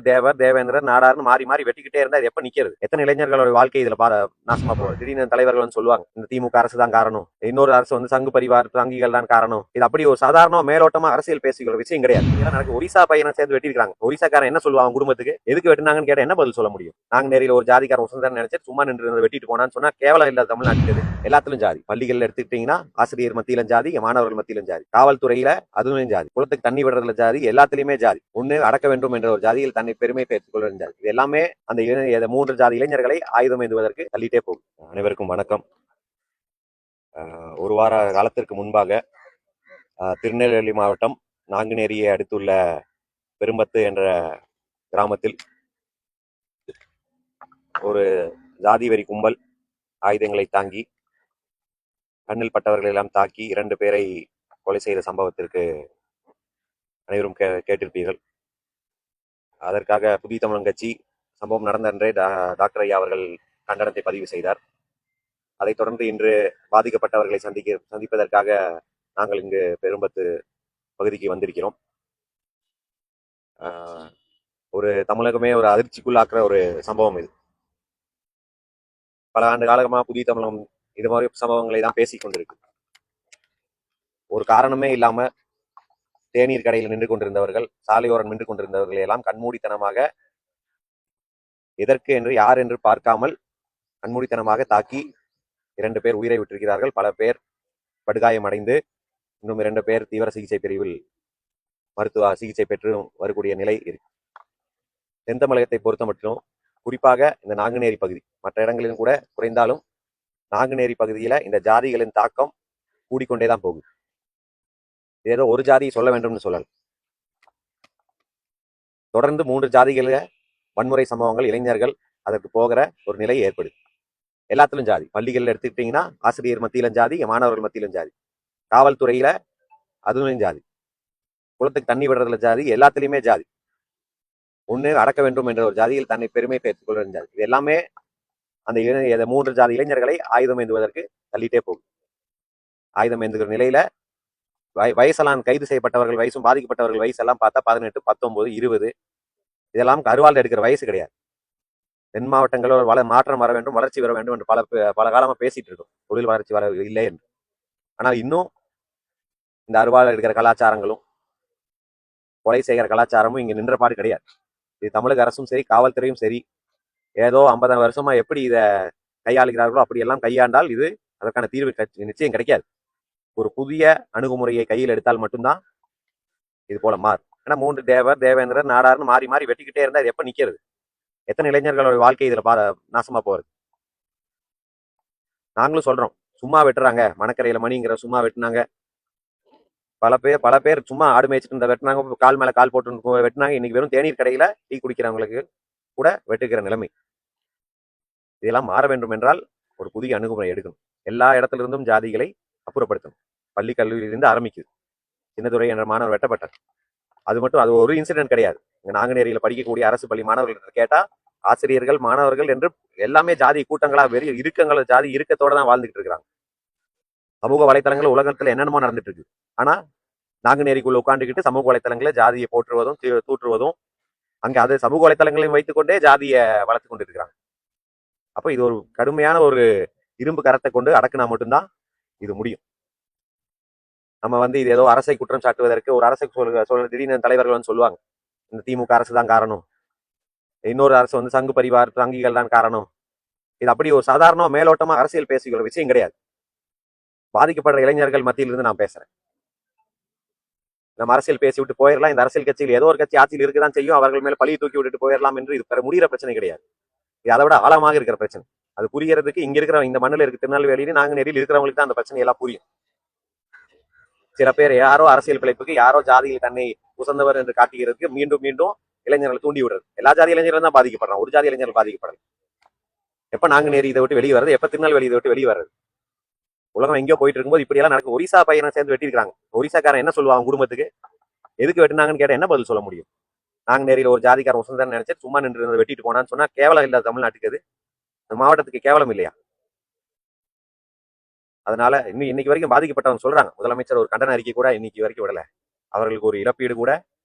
தேவர், தேவேந்திரர், நாடார்னு மாறி மாறி வெட்டிக்கிட்டே இருந்தா இது எப்ப நிக்கிறது? எத்தனை இளைஞர்களோட வாழ்க்கை இதுல நாசமா போகுது. திடீர்னு தலைவர்கள் வந்து சொல்லுவாங்க, இந்த திமுக அரசு தான் காரணம், இன்னொரு அரசு வந்து சங்கு பரிவார் சங்கிகள் தான் காரணம். இது அப்படி ஒரு சாதாரண மேலோட்டமா அரசியல் பேசிக்கிற விஷயம் கிடையாது. எனக்கு ஒரிசா பையனை சேர்ந்து வெட்டிருக்காங்க. ஒரிசாக்காரன் என்ன சொல்லுவாங்க குடும்பத்துக்கு? எதுக்கு வெட்டினாங்கன்னு கேட்ட என்ன பதில் சொல்ல முடியும்? நாங்குநேரியில ஒரு ஜாதிக்காரன் உசந்தன் நினைச்சு சும்மா நின்று வெட்டிட்டு போனான்னு சொன்னா கேவலம் இல்ல தமிழ்நாட்டுக்கு. எல்லாத்திலும் ஜாதி. பள்ளிகள் எடுத்துக்கிட்டீங்கன்னா ஆசிரியர் மத்தியிலும் ஜாதி, மாணவர்கள் மத்தியிலும் ஜாதி. காவல்துறையில அதுவும் ஜாதி. குளத்துக்கு தண்ணி விடுறதுல ஜாதி. எல்லாத்திலுமே ஜாதி. ஒண்ணு அடக்க வேண்டும் என்ற ஒரு ஜாதியில் தன்னை பெருமை பேசிக் கொள்வது ஜாதி. இது எல்லாமே அந்த 3 ஜாதி இளைஞர்களை ஆயுதம் ஏந்துவதற்கு தள்ளிட்டே போகும். அனைவருக்கும் வணக்கம். ஒரு வார காலத்திற்கு முன்பாக திருநெல்வேலி மாவட்டம் நாங்குநேரியை அடுத்துள்ள பெரும்பத்து என்ற கிராமத்தில் ஒரு ஜாதி வெறி கும்பல் ஆயுதங்களை தாங்கி கண்ணில் பட்டவர்கள் எல்லாம் தாக்கி 2 பேரை கொலை செய்த சம்பவத்திற்கு அனைவரும் கேட்டிருப்பீர்கள். அதற்காக புதிய தமிழன் கட்சி சம்பவம் நடந்த அன்றே டாக்டர் ஐயா அவர்கள் கண்டனத்தை பதிவு செய்தார். அதைத் தொடர்ந்து இன்று பாதிக்கப்பட்டவர்களை சந்திப்பதற்காக நாங்கள் இங்கு பெரும்பத்து பகுதிக்கு வந்திருக்கிறோம். ஒரு தமிழகமே ஒரு அதிர்ச்சிக்குள்ளாக்குற ஒரு சம்பவம் இது. பல ஆண்டு காலமா புதிய தமிழகம் இது மாதிரி சம்பவங்களை தான் பேசிக் கொண்டிருக்கு. ஒரு காரணமே இல்லாம தேநீர் கடையில் நின்று கொண்டிருந்தவர்கள், சாலையோரம் நின்று கொண்டிருந்தவர்களை எல்லாம் கண்மூடித்தனமாக எதற்கு என்று யார் என்று பார்க்காமல் கண்மூடித்தனமாக தாக்கி 2 பேர் உயிரை விட்டிருக்கிறார்கள். பல பேர் படுகாயம் அடைந்து இன்னும் 2 பேர் தீவிர சிகிச்சை பிரிவில் மருத்துவ சிகிச்சை பெற்று வரக்கூடிய நிலை இருக்கு. தென் தமிழகத்தை பொறுத்த மட்டும் குறிப்பாக இந்த நாங்குநேரி பகுதி, மற்ற இடங்களிலும் கூட குறைந்தாலும் நாங்குநேரி பகுதியில இந்த ஜாதிகளின் தாக்கம் கூடிக்கொண்டேதான் போகுது. ஏதோ ஒரு ஜாதியை சொல்ல வேண்டும்னு சொல்லல, தொடர்ந்து 3 ஜாதிகள வன்முறை சம்பவங்கள், இளைஞர்கள் அதற்கு போகிற ஒரு நிலை ஏற்படுது. எல்லாத்திலும் ஜாதி. பள்ளிகள் எடுத்துக்கிட்டீங்கன்னா ஆசிரியர் மத்தியிலும் ஜாதி, மாணவர்கள் மத்தியிலும் ஜாதி. காவல்துறையில அதுவும் ஜாதி. குளத்துக்கு தண்ணி விடுறதுல ஜாதி. எல்லாத்திலுமே ஜாதி. ஒண்ணு அடக்க வேண்டும் என்ற ஒரு ஜாதியில் தன்னை பெருமை பேசிக் கொள்வது ஜாதி. இது எல்லாமே அந்த 3 ஜாதி இளைஞர்களை ஆயுதம் ஏந்துவதற்கு தள்ளிட்டே போகும். ஆயுதம் ஏந்துகிற நிலையில வயசெல்லாம் கைது செய்யப்பட்டவர்கள் வயசும் பாதிக்கப்பட்டவர்கள் வயசு எல்லாம் பார்த்தா 18, 19, 20 இதெல்லாம் அருவாள் எடுக்கிற வயசு கிடையாது. தென் மாவட்டங்களோட மாற்றம் வர வேண்டும், வளர்ச்சி வர வேண்டும் என்று பல காலமா பேசிட்டு இருக்கோம். தொழில் வளர்ச்சி வர இல்லை என்று. ஆனால் இன்னும் இந்த அருவாள் எடுக்கிற கலாச்சாரங்களும் கொலை செய்கிற கலாச்சாரமும் இங்க நின்றபாடு கிடையாது. இது தமிழக அரசும் சரி, காவல்துறையும் சரி, ஏதோ 50 வருஷமா எப்படி இதை கையாளுகிறார்களோ அப்படியெல்லாம் கையாண்டால் இது அதற்கான தீர்வு நிச்சயம் கிடைக்காது. ஒரு புதிய அணுகுமுறையை கையில் எடுத்தால் மட்டும்தான் இது போல மாறும். ஏன்னா 3 தேவர், தேவேந்திரர், நாடார்னு மாறி மாறி வெட்டிக்கிட்டே இருந்தா இது எப்ப நிக்கிறது? எத்தனை இளைஞர்களோட வாழ்க்கை இதுல நாசமா போறது? நாங்களும் சொல்றோம், சும்மா வெட்டுறாங்க. மணக்கரையில மணிங்கிற சும்மா வெட்டினாங்க. பல பேர் சும்மா ஆடு மேய்ச்சிட்டு இருந்த வெட்டினாங்க, கால் மேல கால் போட்டு வெட்டினாங்க. இன்னைக்கு வெறும் தேநீர் கடையில டீ குடிக்கிறவங்களுக்கு கூட வெட்டுக்கிற நிலைமை. இதெல்லாம் மாற வேண்டும் என்றால் ஒரு புதிய அணுகுமுறை எடுக்கணும். எல்லா இடத்துல இருந்தும் ஜாதிகளை அப்புறப்படுத்தணும். பள்ளி கல்லூரியிலிருந்து ஆரம்பிக்குது. சின்னதுரை என்ற மாணவர் வெட்டப்பட்டார். அது ஒரு இன்சிடென்ட் கிடையாது. இங்க நாங்குநேரியில படிக்கக்கூடிய அரசு பள்ளி மாணவர்கள் கேட்டா ஆசிரியர்கள், மாணவர்கள் என்று எல்லாமே ஜாதி கூட்டங்களா வெறி இருக்கங்கள ஜாதி இறுக்கத்தோட தான் வாழ்ந்துட்டு இருக்கிறாங்க. சமூக வலைத்தளங்கள் உலகத்துல என்னென்னமோ நடந்துட்டு இருக்கு. ஆனா நாங்குநேரிக்குள்ள உட்காந்துக்கிட்டு சமூக வலைத்தளங்களை ஜாதியை போற்றுவதும் தூற்றுவதும், அங்க அது சமூக வலைத்தளங்களையும் வைத்துக்கொண்டே ஜாதியை வளர்த்து கொண்டு இருக்கிறாங்க. அப்ப இது ஒரு கடுமையான ஒரு இரும்பு கரத்தை கொண்டு அடக்குனா மட்டும்தான் இது முடியும். நம்ம இது ஏதோ அரசை குற்றம் சாட்டுவதற்கு ஒரு அரசை திடீர்னு தலைவர்கள் வந்து சொல்லுவாங்க, இந்த திமுக அரசு தான் காரணம், இன்னொரு அரசு வந்து சங்கு பரிவார் சங்கிகள் தான் காரணம். இது அப்படி ஒரு சாதாரண மேலோட்டமா அரசியல் பேசிக்கிற விஷயம் கிடையாது. பாதிக்கப்படுற இளைஞர்கள் மத்தியில இருந்து நான் பேசுறேன். நம்ம அரசியல் பேசி விட்டு போயிடலாம். இந்த அரசியல் கட்சியில் ஏதோ ஒரு கட்சி ஆட்சியில் இருக்குதான் செய்யும், அவர்கள் மேல பழியை தூக்கி விட்டுட்டு போயிடலாம் என்று இது முடிகிற பிரச்சனை கிடையாது. இது அதை விட ஆழமாக இருக்கிற பிரச்சனை. அது புரியறதுக்கு இங்க இருக்கிற இந்த மண்ணில் இருக்கு திருநெல்வேலியில நாங்குநேரியில் இருக்கிறவங்களுக்கு தான் அந்த பிரச்சனை எல்லாம் புரியும். சில பேர் யாரோ அரசியல் பிழைப்புக்கு, யாரோ ஜாதியில் தன்னை உசந்தவர் என்று காட்டுகிறதுக்கு மீண்டும் மீண்டும் இளைஞர்களை தூண்டி விடுறது. எல்லா ஜாதி இளைஞர்களும் தான் பாதிக்கப்படுறான், ஒரு ஜாதி இளைஞர்கள் பாதிக்கப்படல. எப்ப நாங்குநேரி இதை விட்டு வெளியே வர்றது, எப்ப திருநெல்வேலி இதை விட்டு வெளியே வர்றது? உலகம் எங்கேயோ போயிட்டு இருக்கும்போது இப்படி எல்லாம் நடக்கும். ஒரிசா பையனை சேர்ந்து வெட்டிருக்காங்க. ஒரிசாக்காரன் என்ன சொல்லுவாங்க குடும்பத்துக்கு? எதுக்கு வெட்டினாங்கன்னு கேட்ட என்ன பதில் சொல்ல முடியும்? நாங்குநேரியில ஒரு ஜாதிக்காரன் உசந்தன் நினைச்சு சும்மா நின்று வெட்டிட்டு போனான்னு சொன்னா கேவலம் இல்ல தமிழ்நாட்டுக்கு? அது இந்த மாவட்டத்துக்கு கேவலம் இல்லையா? அதனால இன்னைக்கு வரைக்கும் பாதிக்கப்பட்டவங்க சொல்றாங்க, முதலமைச்சர் ஒரு கண்டன அறிக்கை கூட இன்னைக்கு வரைக்கும் விடல. அவர்களுக்கு ஒரு இழப்பீடு கூட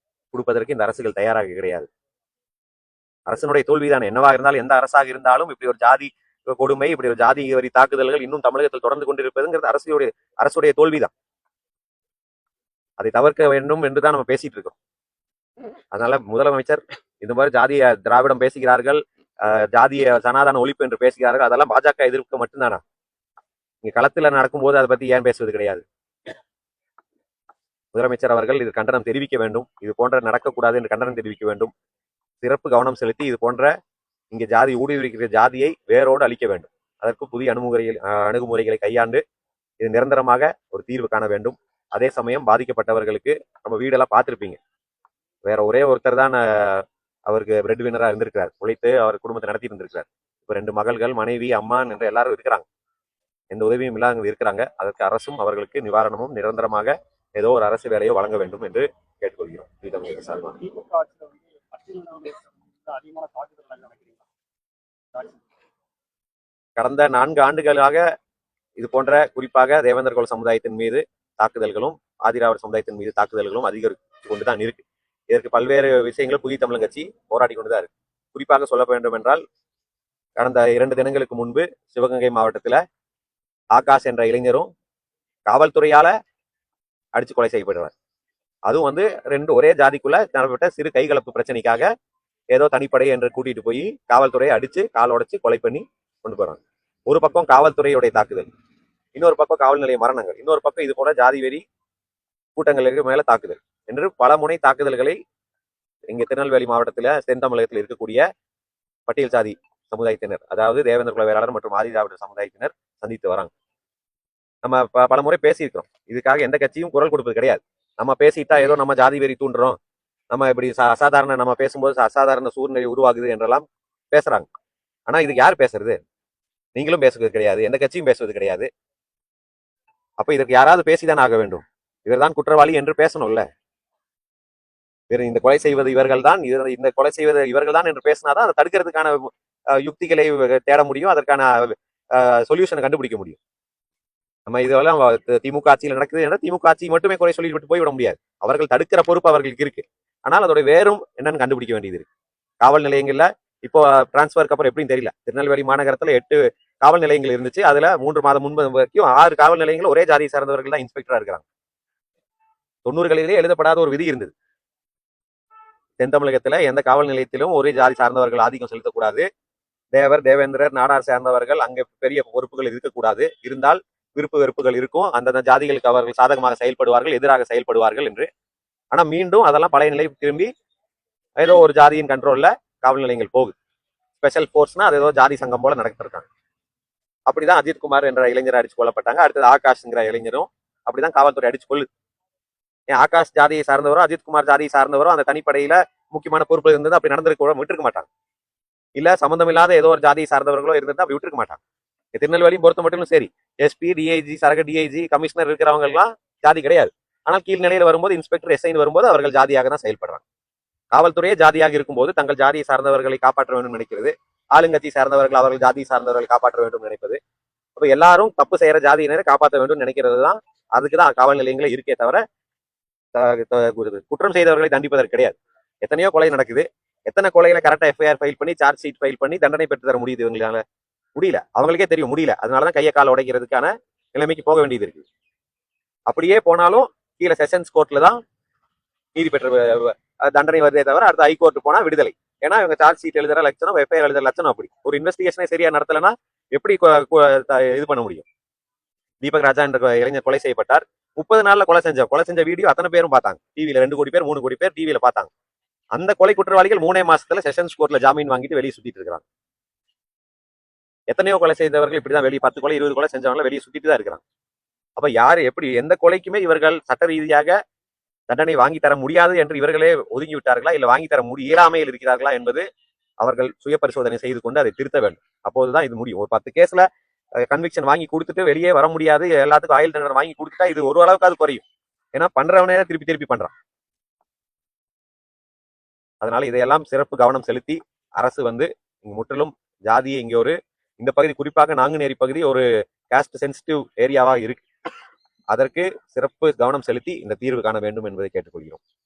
கொடுப்பதற்கு இந்த அரசுகள் தயாராக கிடையாது. அரசனுடைய தோல்விதானே. என்னவா இருந்தாலும், எந்த அரசாக இருந்தாலும் இப்படி ஒரு ஜாதி கொடுமை, இப்படி ஒரு ஜாதி வரி தாக்குதல்கள் இன்னும் தமிழகத்தில் தொடர்ந்து கொண்டிருப்பதுங்கிறது அரசுடைய தோல்விதான். அதை தவிர்க்க வேண்டும் என்றுதான் நம்ம பேசிட்டு இருக்கோம். அதனால முதலமைச்சர் இந்த மாதிரி ஜாதிய திராவிடம் பேசுகிறார்கள், ஜாதிய சனாதன ஒழிப்பு என்று பேசுகிறார்கள், அதெல்லாம் பாஜக எதிர்ப்பு மட்டும்தானா? இங்க களத்துல நடக்கும்போது அதை பத்தி ஏன் பேசுவது கிடையாது? முதலமைச்சர் அவர்கள் இது கண்டனம் தெரிவிக்க வேண்டும். இது போன்ற நடக்கக்கூடாது என்று கண்டனம் தெரிவிக்க வேண்டும். சிறப்பு கவனம் செலுத்தி இது போன்ற இங்கே ஜாதி ஊடுருவிக்கிற ஜாதியை வேரோடு அழிக்க வேண்டும். அதற்கு புதிய அணுகுமுறைகளை கையாண்டு இது நிரந்தரமாக ஒரு தீர்வு காண வேண்டும். அதே சமயம் பாதிக்கப்பட்டவர்களுக்கு நம்ம வீடெல்லாம் பார்த்துருப்பீங்க. வேற ஒரே ஒருத்தர் தான் அவருக்கு பிரெட் வினரா இருந்திருக்கிறார். உழைத்து அவர் குடும்பத்தை நடத்தி இருந்திருக்கிறார். இப்ப 2 மகள்கள், மனைவி, அம்மான் என்ற எல்லாரும் இருக்கிறாங்க. எந்த உதவியும் இல்லாத இருக்கிறாங்க. அதற்கு அரசும் அவர்களுக்கு நிவாரணமும் நிரந்தரமாக ஏதோ ஒரு அரசு வேலையோ வழங்க வேண்டும் என்று கேட்டுக்கொள்கிறோம். கடந்த 4 ஆண்டுகளாக இது போன்ற குறிப்பாக தேவேந்திர குல சமுதாயத்தின் மீது தாக்குதல்களும் ஆதிராவிட சமுதாயத்தின் மீது தாக்குதல்களும் அதிகரித்து கொண்டுதான் இருக்கு. இதற்கு பல்வேறு விஷயங்கள் புதிய தமிழ் கட்சி போராடி கொண்டுதான் இருக்கு. குறிப்பாக சொல்ல வேண்டும் என்றால், கடந்த 2 தினங்களுக்கு முன்பு சிவகங்கை மாவட்டத்துல ஆகாஷ் என்ற இளைஞரும் காவல்துறையால அடிச்சு கொலை செய்யப்படுறார். அதுவும் ஒரே ஜாதிக்குள்ள நடப்பட்ட சிறு கைகலப்பு பிரச்சனைக்காக ஏதோ தனிப்படை என்று கூட்டிட்டு போய் காவல்துறையை அடிச்சு கால் உடைச்சு கொலை பண்ணி கொண்டு போறாங்க. ஒரு பக்கம் காவல்துறையுடைய தாக்குதல், இன்னொரு பக்கம் காவல் நிலைய மரணங்கள், இன்னொரு பக்கம் இது போல ஜாதி வெறி கூட்டங்களுக்கு மேல தாக்குதல் என்று பல முனை தாக்குதல்களை இங்க திருநெல்வேலி மாவட்டத்துல தென் தமிழகத்தில் இருக்கக்கூடிய பட்டியல் சாதி சமுதாயத்தினர், அதாவது தேவேந்திர குல வேளாளர் மற்றும் ஆதிதிராவிட சமுதாயத்தினர் சந்தித்து வராங்க. நம்ம பல முறை பேசியிருக்கிறோம். இதுக்காக எந்த கட்சியும் குரல் கொடுப்பது கிடையாது. நம்ம பேசிட்டா ஏதோ நம்ம ஜாதி வெறி தூண்டுறோம், நம்ம இப்படி அசாதாரண நம்ம பேசும்போது அசாதாரண சூழ்நிலை உருவாகுது என்றெல்லாம் பேசுறாங்க. ஆனா இதுக்கு யார் பேசுறது? நீங்களும் பேசுவது கிடையாது, எந்த கட்சியும் பேசுவது கிடையாது. அப்ப இதற்கு யாராவது பேசிதான் ஆக வேண்டும். இவர்தான் குற்றவாளி என்று பேசணும்ல. இந்த கொலை செய்வது இவர்கள் தான், இந்த கொலை செய்வது இவர்கள் தான் என்று பேசினாதான் அதை தடுக்கிறதுக்கான யுக்திகளை தேட முடியும், அதற்கான சொல்யூஷனை கண்டுபிடிக்க முடியும். நம்ம இதெல்லாம் திமுக ஆட்சியில் நடக்குது என்ற திமுக ஆட்சி மட்டுமே குறை சொல்லிவிட்டு போய்விட முடியாது. அவர்கள் தடுக்கிற பொறுப்பு அவர்களுக்கு இருக்கு. ஆனால் அதோட வேறும் என்னன்னு கண்டுபிடிக்க வேண்டியது இருக்கு. காவல் நிலையங்கள்ல இப்போ டிரான்ஸ்பருக்கு அப்புறம் எப்படின்னு தெரியல, திருநெல்வேலி மாநகரத்துல 8 காவல் நிலையங்கள் இருந்துச்சு. அதுல 3 மாதம் முன்பு வரைக்கும் 6 காவல் நிலையங்கள் ஒரே ஜாதியை சார்ந்தவர்கள் தான் இன்ஸ்பெக்டரா இருக்கிறாங்க. 90களிலேயே எழுதப்படாத ஒரு விதி இருந்தது. தென் தமிழகத்துல எந்த காவல் நிலையத்திலும் ஒரே ஜாதி சார்ந்தவர்கள் ஆதிக்கம் செலுத்தக்கூடாது. தேவர், தேவேந்திரர், நாடார் சேர்ந்தவர்கள் அங்கே பெரிய பொறுப்புகள் இருக்கக்கூடாது. இருந்தால் விருப்பு வெறுப்புகள் இருக்கும். அந்தந்த ஜாதிகளுக்கு அவர்கள் சாதகமாக செயல்படுவார்கள், எதிராக செயல்படுவார்கள் என்று. ஆனா மீண்டும் அதெல்லாம் பழைய நிலை திரும்பி ஏதோ ஒரு ஜாதியின் கண்ட்ரோல்ல காவல் நிலையங்கள் போகுது. ஸ்பெஷல் போர்ஸ்னா அது ஏதோ ஜாதி சங்கம் போல நடத்திருக்காங்க. அப்படிதான் அஜித்குமார் என்ற இளைஞர் அடிச்சு கொல்லப்பட்டாங்க. அடுத்தது ஆகாஷ்ங்கிற இளைஞரும் அப்படிதான் காவல்துறை அடிச்சு கொள்ளுது. ஆகாஷ் ஜாதியை சார்ந்தவரோ அஜித்குமார் ஜாதியை சார்ந்தவரோ அந்த தனிப்படையில முக்கியமான பொறுப்பு இருந்தது அப்படி நடந்திருக்க விட்டுருக்க மாட்டாங்க. இல்ல சம்பந்தம் இல்லாத ஏதோ ஒரு ஜாதியை சார்ந்தவர்களோ இருந்திருந்தா அப்படி விட்டுருக்க மாட்டாங்க. திருநெல்வேலியும் பொறுத்த மட்டும் சரி, எஸ்பி, டிஐஜி, சரக டிஐஜி, கமிஷனர் இருக்கிறவங்க எல்லாம் ஜாதி கிடையாது. ஆனால் கீழ்நிலையில வரும்போது இன்ஸ்பெக்டர், எஸ்ஐ வரும்போது அவர்கள் ஜாதியாக தான் செயல்படுறாங்க. காவல்துறையே ஜாதியாக இருக்கும்போது தங்கள் ஜாதியை சார்ந்தவர்களை காப்பாற்ற வேண்டும் நினைக்கிறது, ஆளுங்கட்சி சார்ந்தவர்கள் அவர்கள் ஜாதியை சார்ந்தவர்களை காப்பாற்ற வேண்டும் நினைப்பது. அப்ப எல்லாரும் தப்பு செய்யற ஜாதியினரை காப்பாற்ற வேண்டும் நினைக்கிறது தான். அதுக்குதான் காவல் நிலையங்களே இருக்கே தவிர குற்றம் செய்தவர்களை தண்டிப்பதற்கு கிடையாது. எத்தனையோ கொலை நடக்குது. எத்தனை கொலைகளை கரெக்டா எஃப்ஐஆர் ஃபைல் பண்ணி, சார்ஜ் ஷீட் ஃபைல் பண்ணி தண்டனை பெற்று தர முடியுது இவங்களால? முடியல. அவங்களுக்கே தெரியும் முடியல. அதனாலதான் கையை கால உடைக்கிறதுக்கான நிலைமைக்கு போக வேண்டியது இருக்கு. அப்படியே போனாலும் கீழே செஷன்ஸ் கோர்ட்ல தான் நீதி பெற்ற தண்டனை வருதே தவிர அடுத்த ஹைகோர்ட் போனா விடுதலை. ஏன்னா இவங்க சார்ஜ் ஷீட் எழுதுற லட்சணம், எஃப்ஐஆர் எழுதுற லட்சணம் அப்படி. ஒரு இன்வெஸ்டிகேஷனே சரியா நடத்தலைன்னா எப்படி இது பண்ண முடியும்? தீபக் ராஜா என்ற இளைஞர் கொலை செய்யப்பட்டார். 30 நாள்ல கொலை செஞ்ச வீடியோ அத்தனை பேரும் பார்த்தாங்க. டிவியில 2 கோடி பேர் 3 கோடி பேர் டிவியில பார்த்தாங்க. அந்த கொலை குற்றவாளிகள் 3 மாசத்துல செஷன்ஸ் கோர்ட்ல ஜாமீன் வாங்கிட்டு வெளியே சுத்திட்டு இருக்காங்க. எத்தனையோ கொலை செய்தவர்கள் இப்படிதான் வெளியே 10 கொலை 20 கொலை செஞ்சவங்க வெளியே சுத்திட்டு தான் இருக்கிறாங்க. அப்ப யாரு எப்படி எந்த கொலைக்குமே இவர்கள் சட்ட ரீதியாக தண்டனை வாங்கி தர முடியாது என்று இவர்களே ஒதுங்கி விட்டார்களா, இல்ல வாங்கி தர இயலாமையில் இருக்கிறார்களா என்பது அவர்கள் சுய பரிசோதனை செய்து கொண்டு அதை திருத்த வேண்டும். அப்போதுதான் இது முடியும். ஒரு 10 கேஸ்ல கன்விக்ஷன் வாங்கி கொடுத்துட்டு வெளியே வர முடியாது, எல்லாத்துக்கும் ஆயுள் தண்டனை வாங்கி கொடுத்துட்டா இது ஒரு அளவுக்காவது குறையும். ஏன்னா பண்றவனே திருப்பி பண்றான். அதனால இதையெல்லாம் சிறப்பு கவனம் செலுத்தி அரசு முற்றிலும் ஜாதியை இந்த பகுதி குறிப்பாக நாங்குநேரி பகுதி ஒரு காஸ்ட் சென்சிட்டிவ் ஏரியாவா இருக்கு. அதற்கு சிறப்பு கவனம் செலுத்தி இந்த தீர்வு காண வேண்டும் என்பதை கேட்டுக்கொள்கிறோம்.